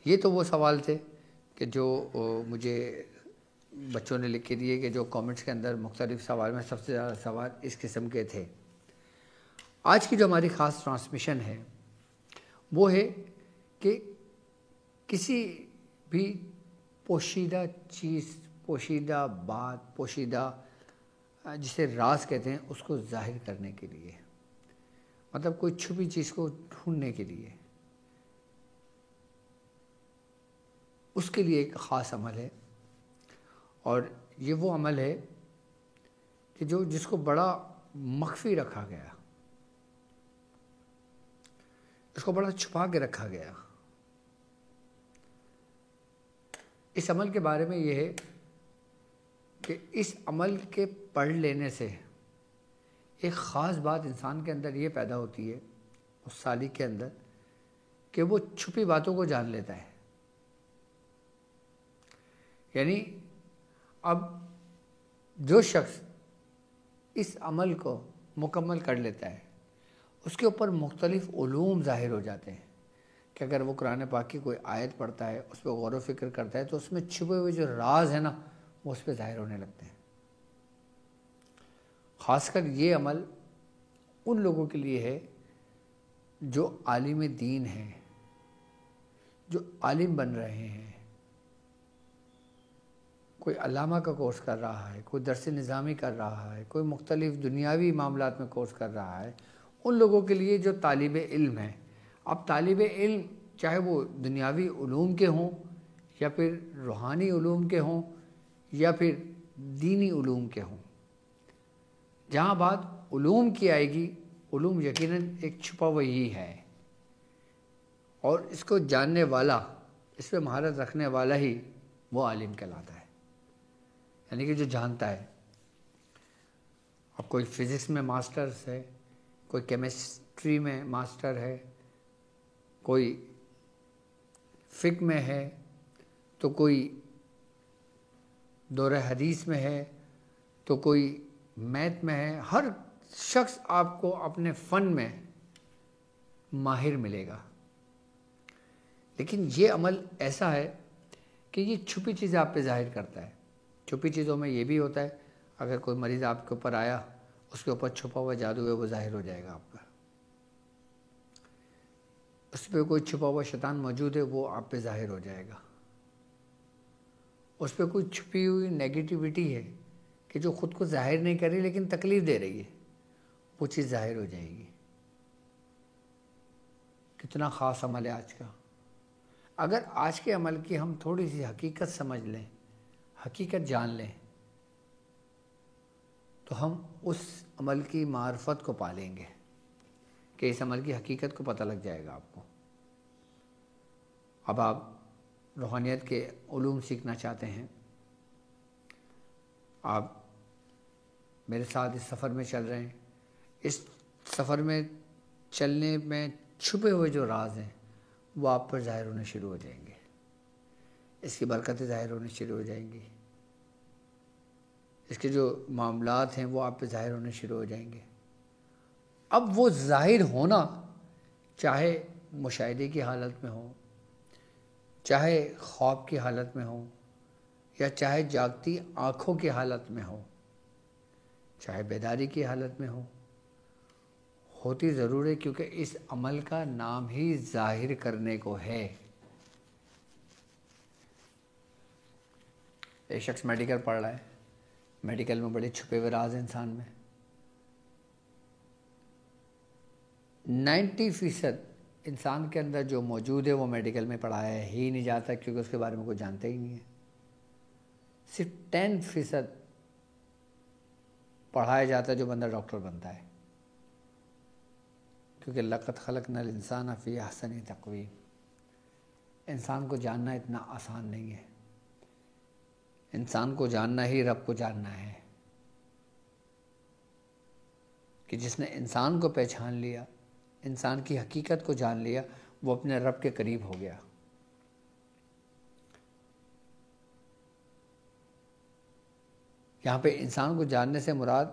یہ تو وہ سوال تھے کہ جو مجھے بچوں نے لکھ کے دیے کہ جو کامنٹس کے اندر مختلف سوال میں سب سے زیادہ سوال اس قسم کے تھے۔ آج کی جو ہماری خاص ٹرانسمیشن ہے وہ ہے کہ کسی بھی پوشیدہ چیز، پوشیدہ بات، پوشیدہ جسے راز کہتے ہیں، اس کو ظاہر کرنے کے لیے، مطلب کوئی چھپی چیز کو ڈھونڈنے کے لیے، اس کے لیے ایک خاص عمل ہے، اور یہ وہ عمل ہے کہ جس کو بڑا مخفی رکھا گیا، اس کو بڑا چھپا کے رکھا گیا۔ اس عمل کے بارے میں یہ ہے کہ اس عمل کے پڑھ لینے سے ایک خاص بات انسان کے اندر یہ پیدا ہوتی ہے، اس سالک کے اندر، کہ وہ چھپی باتوں کو جان لیتا ہے۔ یعنی اب جو شخص اس عمل کو مکمل کر لیتا ہے، اس کے اوپر مختلف علوم ظاہر ہو جاتے ہیں کہ اگر وہ قرآن پاک کی کوئی آیت پڑھتا ہے، اس پہ غور و فکر کرتا ہے، تو اس میں چھپے ہوئے جو راز ہیں نا، وہ اس پہ ظاہر ہونے لگتے ہیں۔ خاص کر یہ عمل ان لوگوں کے لیے ہے جو عالم دین ہیں، جو عالم بن رہے ہیں، کوئی علامہ کا کورس کر رہا ہے، کوئی درس نظامی کر رہا ہے، کوئی مختلف دنیاوی معاملات میں کورس کر رہا ہے، ان لوگوں کے لیے جو طالب علم ہیں۔ اب طالب علم چاہے وہ دنیاوی علوم کے ہوں، یا پھر روحانی علوم کے ہوں، یا پھر دینی علوم کے ہوں، جہاں بات علوم کی آئے گی، علوم یقیناً ایک چھپا ہوا ہی ہے، اور اس کو جاننے والا، اس پہ مہارت رکھنے والا ہی وہ عالم کہلاتا ہے، یعنی کہ جو جانتا ہے۔ اب کوئی فزکس میں ماسٹرز ہے، کوئی کیمسٹری میں ماسٹر ہے، کوئی فقہ میں ہے، تو کوئی دورہ حدیث میں ہے، تو کوئی میتھ میں ہے۔ ہر شخص آپ کو اپنے فن میں ماہر ملے گا، لیکن یہ عمل ایسا ہے کہ یہ چھپی چیزیں آپ پہ ظاہر کرتا ہے۔ چھپی چیزوں میں یہ بھی ہوتا ہے، اگر کوئی مریض آپ کے اوپر آیا، اس کے اوپر چھپا ہوا جادو ہے، وہ ظاہر ہو جائے گا آپ کا۔ اس پہ کوئی چھپا ہوا شیطان موجود ہے، وہ آپ پہ ظاہر ہو جائے گا۔ اس پہ کوئی چھپی ہوئی نیگیٹیوٹی ہے کہ جو خود کو ظاہر نہیں کر رہی لیکن تکلیف دے رہی ہے، وہ چیز ظاہر ہو جائے گی۔ کتنا خاص عمل ہے آج کا۔ اگر آج کے عمل کی ہم تھوڑی سی حقیقت سمجھ لیں، حقیقت جان لیں، تو ہم اس عمل کی معرفت کو پالیں گے، کہ اس عمل کی حقیقت کو پتہ لگ جائے گا آپ کو۔ اب آپ روحانیت کے علوم سیکھنا چاہتے ہیں، آپ میرے ساتھ اس سفر میں چل رہے ہیں، اس سفر میں چلنے میں چھپے ہوئے جو راز ہیں وہ آپ پر ظاہر ہونے شروع ہو جائیں گے، اس کی برکتیں ظاہر ہونے شروع ہو جائیں گی، اس کے جو معاملات ہیں وہ آپ پہ ظاہر ہونے شروع ہو جائیں گے۔ اب وہ ظاہر ہونا چاہے مشاہدے کی حالت میں ہو، چاہے خواب کی حالت میں ہو، یا چاہے جاگتی آنکھوں کی حالت میں ہو، چاہے بیداری کی حالت میں ہو، ہوتی ضرور ہے، کیونکہ اس عمل کا نام ہی ظاہر کرنے کو ہے۔ ایک شخص میڈیکل پڑھ رہا ہے، میڈیکل میں بڑے چھپے ہوئے راز ہیں انسان میں۔ 90% انسان کے اندر جو موجود ہے وہ میڈیکل میں پڑھایا ہی نہیں جاتا، کیونکہ اس کے بارے میں کوئی جانتا ہی نہیں ہے۔ صرف 10% پڑھایا جاتا ہے جو بندہ ڈاکٹر بنتا ہے، کیونکہ لقد خلقنا الانسان فی احسن تقویم۔ انسان کو جاننا اتنا آسان نہیں ہے، انسان کو جاننا ہی رب کو جاننا ہے، کہ جس نے انسان کو پہچان لیا، انسان کی حقیقت کو جان لیا، وہ اپنے رب کے قریب ہو گیا۔ یہاں پہ انسان کو جاننے سے مراد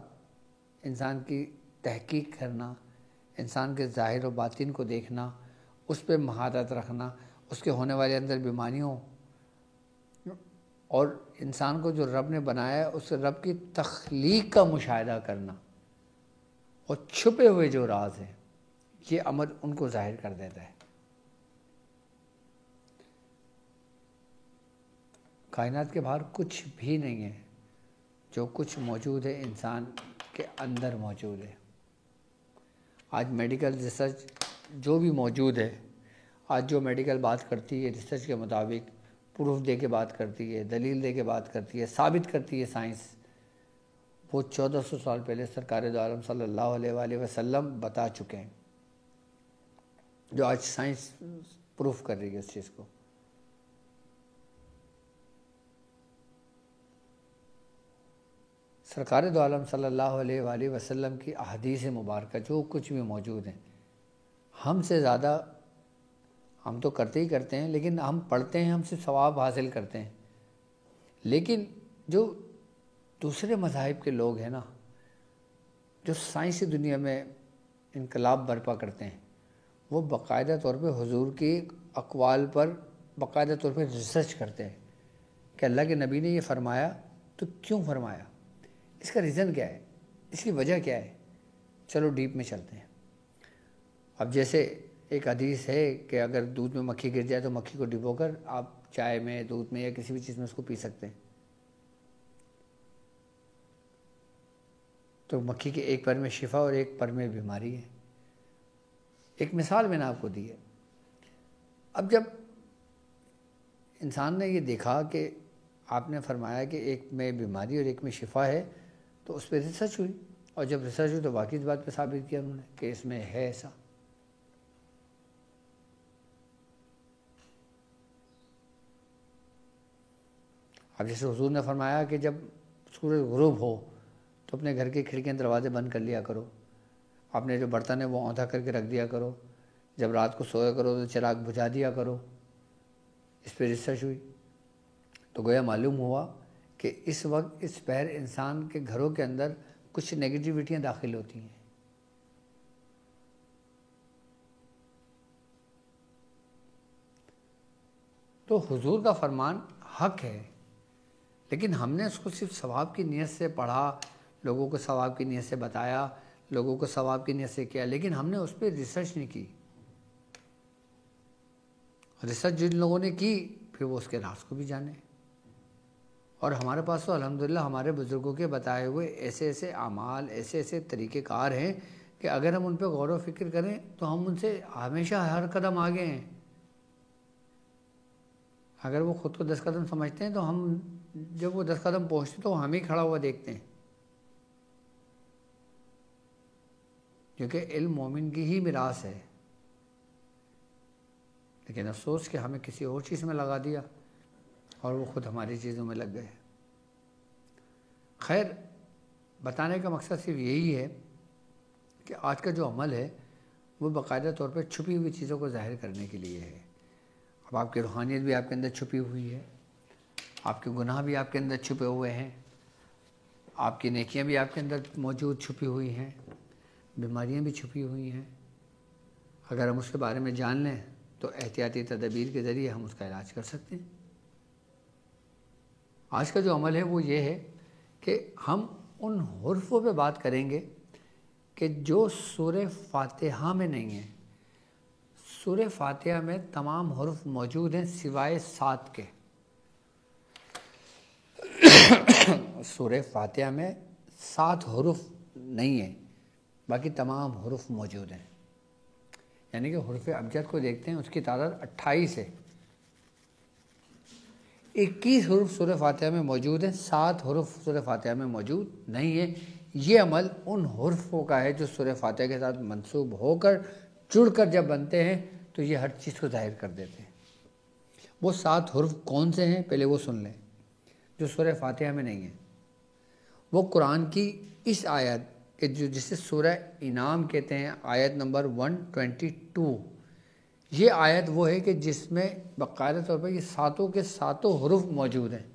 انسان کی تحقیق کرنا، انسان کے ظاہر و باطن کو دیکھنا، اس پہ مہارت رکھنا، اس کے ہونے والے اندر بیماریوں اور انسان کو جو رب نے بنایا ہے اس رب کی تخلیق کا مشاہدہ کرنا اور چھپے ہوئے جو راز ہیں یہ عمل ان کو ظاہر کر دیتا ہے۔ کائنات کے باہر کچھ بھی نہیں ہے، جو کچھ موجود ہے انسان کے اندر موجود ہے۔ آج میڈیکل ریسرچ جو بھی موجود ہے، آج جو میڈیکل بات کرتی ہے ریسرچ کے مطابق، پروف دے کے بات کرتی ہے، دلیل دے کے بات کرتی ہے، ثابت کرتی ہے سائنس، وہ 1400 سال پہلے سرکار دو عالم صلی اللہ علیہ وآلہ وسلم بتا چکے ہیں، جو آج سائنس پروف کر رہی ہے اس چیز کو۔ سرکار دو عالم صلی اللہ علیہ وآلہ وسلم کی احادیث مبارکہ جو کچھ بھی موجود ہیں، ہم سے زیادہ ہم تو کرتے ہی کرتے ہیں، لیکن ہم پڑھتے ہیں، ہم سے ثواب حاصل کرتے ہیں، لیکن جو دوسرے مذاہب کے لوگ ہیں نا، جو سائنسی دنیا میں انقلاب برپا کرتے ہیں، وہ باقاعدہ طور پہ حضور کی اقوال پر باقاعدہ طور پہ ریسرچ کرتے ہیں کہ اللہ کے نبی نے یہ فرمایا تو کیوں فرمایا، اس کا ریزن کیا ہے، اس کی وجہ کیا ہے۔ چلو ڈیپ میں چلتے ہیں۔ اب جیسے ایک حدیث ہے کہ اگر دودھ میں مکھی گر جائے تو مکھی کو ڈبو کر آپ چائے میں، دودھ میں یا کسی بھی چیز میں اس کو پی سکتے ہیں۔ تو مکھی کے ایک پر میں شفا اور ایک پر میں بیماری ہے۔ ایک مثال میں نے آپ کو دی ہے۔ اب جب انسان نے یہ دیکھا کہ آپ نے فرمایا کہ ایک میں بیماری اور ایک میں شفا ہے، تو اس پہ ریسرچ ہوئی، اور جب ریسرچ ہوئی تو واقعی اس بات پہ ثابت کیا انہوں نے کہ اس میں ہے ایسا۔ اب جیسے حضور نے فرمایا کہ جب سورج غروب ہو تو اپنے گھر کے کھڑکیاں دروازے بند کر لیا کرو، اپنے جو برتن ہے وہ اوندا کر کے رکھ دیا کرو، جب رات کو سویا کرو تو چراغ بجھا دیا کرو۔ اس پہ ریسرچ ہوئی تو گویا معلوم ہوا کہ اس وقت اس پہر انسان کے گھروں کے اندر کچھ نیگیٹیوٹیاں داخل ہوتی ہیں۔ تو حضور کا فرمان حق ہے، لیکن ہم نے اس کو صرف ثواب کی نیت سے پڑھا، لوگوں کو ثواب کی نیت سے بتایا، لوگوں کو ثواب کی نیت سے کیا، لیکن ہم نے اس پہ ریسرچ نہیں کی۔ ریسرچ جن لوگوں نے کی پھر وہ اس کے راز کو بھی جانے، اور ہمارے پاس تو الحمدللہ ہمارے بزرگوں کے بتائے ہوئے ایسے ایسے اعمال، ایسے ایسے طریقہ کار ہیں کہ اگر ہم ان پہ غور و فکر کریں تو ہم ان سے ہمیشہ ہر قدم آگے ہیں۔ اگر وہ خود کو 10 قدم سمجھتے ہیں تو ہم جب وہ 10 قدم پہنچتے تو ہم ہی کھڑا ہوا دیکھتے ہیں، کیونکہ علم مومن کی ہی میراث ہے۔ لیکن افسوس کہ ہمیں کسی اور چیز میں لگا دیا اور وہ خود ہماری چیزوں میں لگ گئے۔ خیر، بتانے کا مقصد صرف یہی ہے کہ آج کا جو عمل ہے وہ باقاعدہ طور پر چھپی ہوئی چیزوں کو ظاہر کرنے کے لیے ہے۔ اب آپ کی روحانیت بھی آپ کے اندر چھپی ہوئی ہے، آپ کے گناہ بھی آپ کے اندر چھپے ہوئے ہیں، آپ کی نیکیاں بھی آپ کے اندر موجود چھپی ہوئی ہیں، بیماریاں بھی چھپی ہوئی ہیں۔ اگر ہم اس کے بارے میں جان لیں تو احتیاطی تدابیر کے ذریعے ہم اس کا علاج کر سکتے ہیں۔ آج کا جو عمل ہے وہ یہ ہے کہ ہم ان حروفوں پہ بات کریں گے کہ جو سورہ فاتحہ میں نہیں ہیں۔ سورہ فاتحہ میں تمام حروف موجود ہیں سوائے 7 کے۔ سورہ فاتحہ میں 7 حروف نہیں ہیں، باقی تمام حروف موجود ہیں۔ یعنی کہ حروف ابجد کو دیکھتے ہیں، اس کی تعداد 28 ہے۔ 21 حروف سورہ فاتحہ میں موجود ہیں، 7 حروف سورہ فاتحہ میں موجود نہیں ہیں۔ یہ عمل ان حروفوں کا ہے جو سورہ فاتحہ کے ساتھ منسوب ہو کر جڑ کر جب بنتے ہیں تو یہ ہر چیز کو ظاہر کر دیتے ہیں۔ وہ 7 حروف کون سے ہیں پہلے وہ سن لیں، جو سورہ فاتحہ میں نہیں ہیں۔ وہ قرآن کی اس آیت کہ جسے سورہ انعام کہتے ہیں، آیت نمبر 122، یہ آیت وہ ہے کہ جس میں باقاعدہ طور پر یہ 7 کے 7 حروف موجود ہیں۔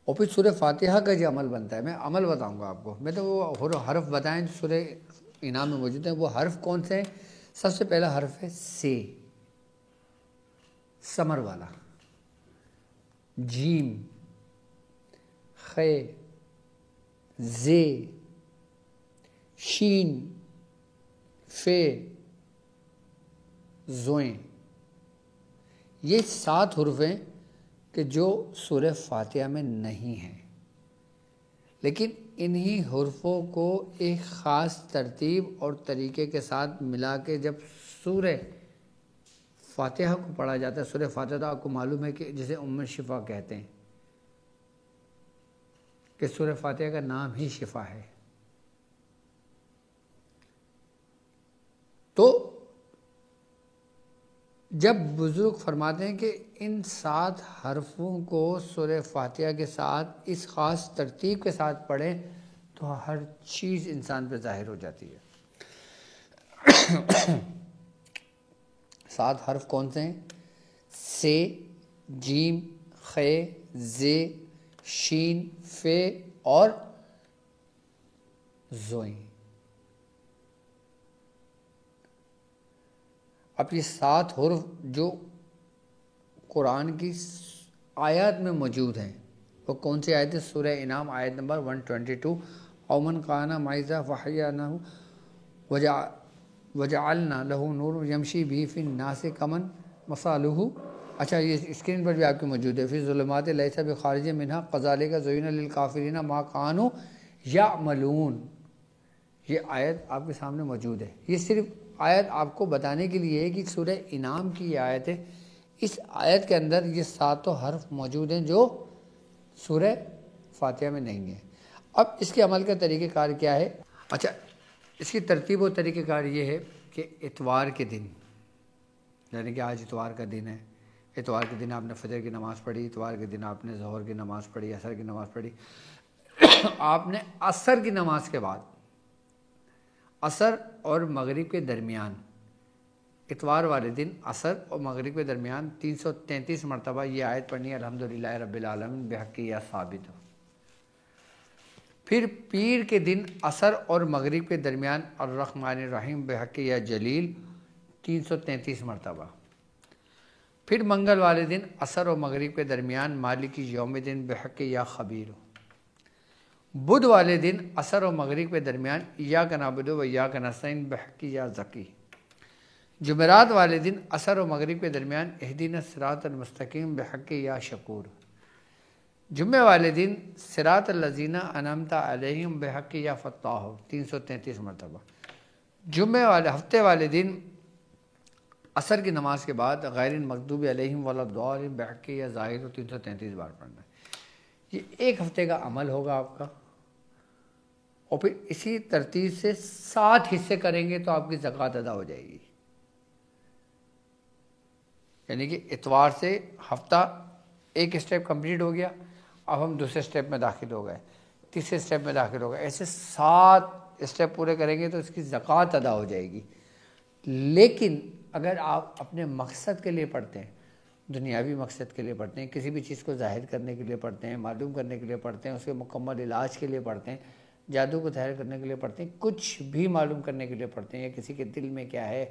اور پھر سورہ فاتحہ کا جو عمل بنتا ہے، میں عمل بتاؤں گا آپ کو، میں تو وہ حرف بتائیں جو سورہ انعام میں موجود ہیں۔ وہ حرف کون سے ہیں؟ سب سے پہلا حرف ہے سے، سمر والا، جیم، خ، زے، شین، ف، زوئیں۔ یہ 7 حروف ہیں کہ جو سورہ فاتحہ میں نہیں ہیں، لیکن انہی حروفوں کو ایک خاص ترتیب اور طریقے کے ساتھ ملا کے جب سورہ فاتحہ کو پڑھا جاتا ہے، سورہ فاتحہ آپ کو معلوم ہے کہ جسے الشفا کہتے ہیں، کہ سورہ فاتحہ کا نام ہی شفا ہے۔ تو جب بزرگ فرماتے ہیں کہ ان 7 حرفوں کو سورہ فاتحہ کے ساتھ اس خاص ترتیب کے ساتھ پڑھیں تو ہر چیز انسان پہ ظاہر ہو جاتی ہے۔ 7 حرف کون سے ہیں؟ سے، جیم، خ، زے، شین، ف اور زوئیں۔ اب یہ 7 حرف جو قرآن کی آیات میں موجود ہیں وہ کون سی آیت ہے؟ سورہ انعام آیت نمبر 122، اومن قانا معیزہ فحیانہ وجعلنا لہو نور یمشی بھی فی الناس کمن مثالہ۔ اچھا، یہ اسکرین پر بھی آپ کے موجود ہے، فی ظلمات لیس بخارج منہا کذالک زین للکافرین ما کانوا یعملون۔ یہ آیت آپ کے سامنے موجود ہے۔ یہ صرف آیت آپ کو بتانے کے لیے ہے کہ سورہ انعام کی یہ آیت ہے، اس آیت کے اندر یہ 7 حرف موجود ہیں جو سورہ فاتحہ میں نہیں ہیں۔ اب اس کے عمل کا طریقہ کار کیا ہے؟ اچھا، اس کی ترتیب و طریقہ کار یہ ہے کہ اتوار کے دن، یعنی کہ آج اتوار کا دن ہے، اتوار کے دن آپ نے فجر کی نماز پڑھی، اتوار کے دن آپ نے ظہر کی نماز پڑھی، عصر کی نماز پڑھی۔ آپ نے عصر کی نماز کے بعد، عصر اور مغرب کے درمیان، اتوار والے دن عصر اور مغرب کے درمیان 333 مرتبہ یہ آیت پڑھنی ہے، الحمدللہ رب العالمین بحق یا ثابت۔ پھر پیر کے دن عصر اور مغرب کے درمیان الرحمن الرحیم بحق یا جلیل 333 مرتبہ۔ پھر منگل والے دن عصر اور مغرب کے درمیان مالک یوم دن بحق یا خبیر۔ بدھ والے دن عصر و مغرب کے درمیان ایاک نعبد و ایاک نستعین بحق یا ذکی۔ جمعرات والے دن عصر و مغرب کے درمیان اہدنا الصراط المستقیم بحق یا شکور۔ جمعے والے دن صراط الذین انعمت علیہم بحق یا فتاح 333 مرتبہ۔ جمعے والے ہفتے والے دن عصر کی نماز کے بعد غیر المغضوب علیہم ولا الضالین بحق یا ظاہر 333 بار پڑھنا ہے۔ یہ ایک ہفتے کا عمل ہوگا آپ کا، اور پھر اسی ترتیب سے 7 حصے کریں گے تو آپ کی زکوٰۃ ادا ہو جائے گی۔ یعنی کہ اتوار سے ہفتہ ایک اسٹیپ کمپلیٹ ہو گیا، اب ہم دوسرے اسٹیپ میں داخل ہو گئے، تیسرے اسٹیپ میں داخل ہو گئے، ایسے 7 اسٹیپ پورے کریں گے تو اس کی زکوٰۃ ادا ہو جائے گی۔ لیکن اگر آپ اپنے مقصد کے لیے پڑھتے ہیں، دنیاوی مقصد کے لیے پڑھتے ہیں، کسی بھی چیز کو ظاہر کرنے کے لیے پڑھتے ہیں، معلوم کرنے کے لیے پڑھتے ہیں، اس کے مکمل علاج کے لیے پڑھتے ہیں، جادو کو ظاہر کرنے کے لیے پڑھتے ہیں، کچھ بھی معلوم کرنے کے لیے پڑھتے ہیں، یا کسی کے دل میں کیا ہے،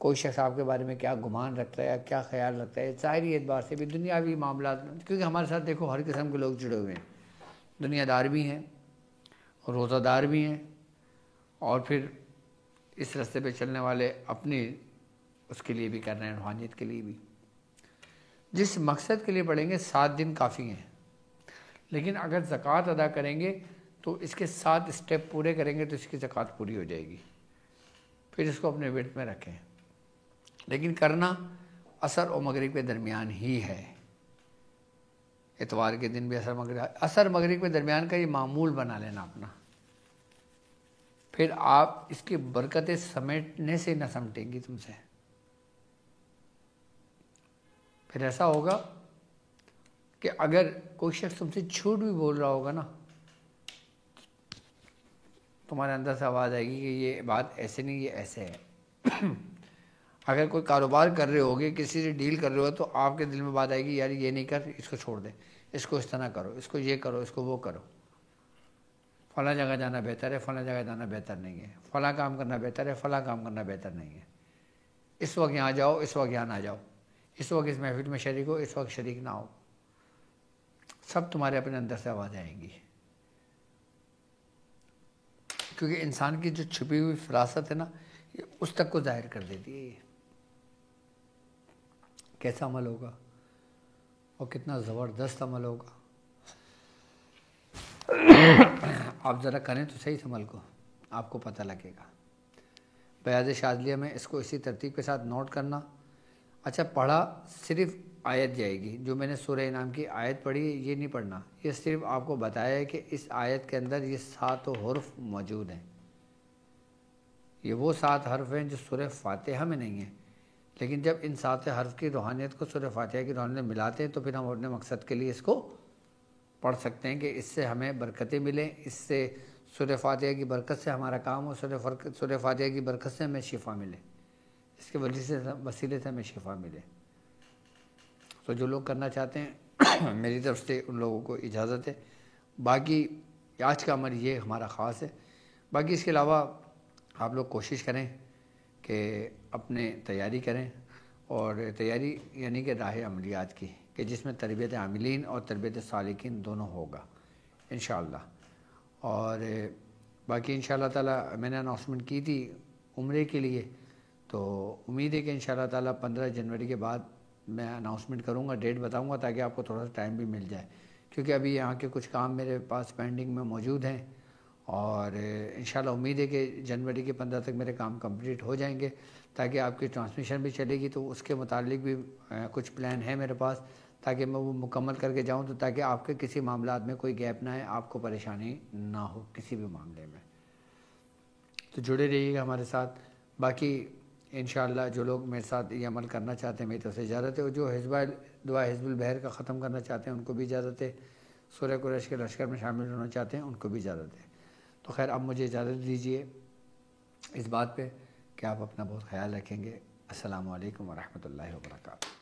کوئی شخص آپ کے بارے میں کیا گمان رکھتا ہے یا کیا خیال رکھتا ہے، ظاہری اعتبار سے بھی دنیاوی معاملات میں، کیونکہ ہمارے ساتھ دیکھو ہر قسم کے لوگ جڑے ہوئے ہیں، دنیا دار بھی ہیں، روزہ دار بھی ہیں، اور پھر اس راستے پہ چلنے والے اپنی اس کے لیے بھی کر رہے ہیں، روحانیت کے لیے بھی۔ جس مقصد کے لیے پڑھیں گے 7 دن کافی ہیں، لیکن اگر زکوٰۃ ادا کریں گے تو اس کے 7 اسٹیپ پورے کریں گے تو اس کی زکوٰۃ پوری ہو جائے گی۔ پھر اس کو اپنے ورد میں رکھیں، لیکن کرنا عصر اور مغرب کے درمیان ہی ہے۔ اتوار کے دن بھی عصر مغرب کے درمیان کا یہ معمول بنا لینا اپنا، پھر آپ اس کی برکتیں سمیٹنے سے نہ سمٹیں گی تم سے۔ پھر ایسا ہوگا کہ اگر کوئی شخص تم سے جھوٹ بھی بول رہا ہوگا نا، تمہارے اندر سے آواز آئے گی کہ یہ بات ایسے نہیں، یہ ایسے ہے۔ اگر کوئی کاروبار کر رہے ہوگے، کسی سے ڈیل کر رہے ہو، تو آپ کے دل میں بات آئے گی یار یہ نہیں کر، اس کو چھوڑ دیں، اس کو اس طرح کرو، اس کو یہ کرو، اس کو وہ کرو، فلاں جگہ جانا بہتر ہے، فلاں جگہ جانا بہتر نہیں ہے، فلاں کام کرنا بہتر ہے، فلاں کام کرنا بہتر نہیں ہے۔ اس وقت یہاں جاؤ، اس وقت یہاں نہ جاؤ، اس وقت اس محفل میں شریک ہو، اس وقت شریک نہ ہو، سب تمہارے اپنے اندر سے آواز آئیں گی، کیونکہ انسان کی جو چھپی ہوئی فراست ہے نا، یہ اس تک کو ظاہر کر دیتی ہے۔ یہ کیسا عمل ہوگا اور کتنا زبردست عمل ہوگا، آپ ذرا کریں تو صحیح اس عمل کو، آپ کو پتہ لگے گا۔ بیاض شاذلیہ میں اس کو اسی ترتیب کے ساتھ نوٹ کرنا۔ اچھا، پڑھا صرف آیت جائے گی، جو میں نے سورہ انعام کی آیت پڑھی ہے یہ نہیں پڑھنا، یہ صرف آپ کو بتایا ہے کہ اس آیت کے اندر یہ 7 حرف موجود ہیں، یہ وہ 7 حرف ہیں جو سورہ فاتحہ میں نہیں ہیں، لیکن جب ان 7 حرف کی روحانیت کو سورہ فاتحہ کی روحانیت میں ملاتے ہیں تو پھر ہم اپنے مقصد کے لیے اس کو پڑھ سکتے ہیں کہ اس سے ہمیں برکتیں ملیں، اس سے سورہ فاتحہ کی برکت سے ہمارا کام ہو، سورہ فاتحہ کی برکت سے ہمیں شفا ملے، اس کے وسیلے سے ہمیں شفا ملے۔ تو جو لوگ کرنا چاہتے ہیں میری طرف سے ان لوگوں کو اجازت ہے۔ باقی آج کا عمل یہ ہمارا خاص ہے، باقی اس کے علاوہ آپ لوگ کوشش کریں کہ اپنے تیاری کریں، اور تیاری یعنی کہ راہ عملیات کی، کہ جس میں تربیت عاملین اور تربیت سالکین دونوں ہوگا انشاءاللہ۔ اور باقی انشاءاللہ تعالی میں نے اناؤنسمنٹ کی تھی عمرے کے لیے، تو امید ہے کہ انشاءاللہ تعالی 15 جنوری کے بعد میں اناؤنسمنٹ کروں گا، ڈیٹ بتاؤں گا تاکہ آپ کو تھوڑا سا ٹائم بھی مل جائے، کیونکہ ابھی یہاں کے کچھ کام میرے پاس پینڈنگ میں موجود ہیں، اور انشاءاللہ امید ہے کہ جنوری کے 15 تک میرے کام کمپلیٹ ہو جائیں گے، تاکہ آپ کی ٹرانسمیشن بھی چلے گی، تو اس کے متعلق بھی کچھ پلان ہے میرے پاس، تاکہ میں وہ مکمل کر کے جاؤں، تو تاکہ آپ کے کسی معاملات میں کوئی گیپ نہ ہے، آپ کو پریشانی نہ ہو کسی بھی معاملے میں۔ تو جڑے رہیے گا ہمارے ساتھ۔ باقی انشاءاللہ جو لوگ میرے ساتھ یہ عمل کرنا چاہتے ہیں میری طرف سے اجازت ہے، اور جو دعا حزب البحر کا ختم کرنا چاہتے ہیں ان کو بھی اجازت ہے، سورہ قریش کے لشکر میں شامل ہونا چاہتے ہیں ان کو بھی اجازت ہے۔ تو خیر اب مجھے اجازت دیجیے اس بات پہ کہ آپ اپنا بہت خیال رکھیں گے۔ السلام علیکم ورحمۃ اللہ وبرکاتہ۔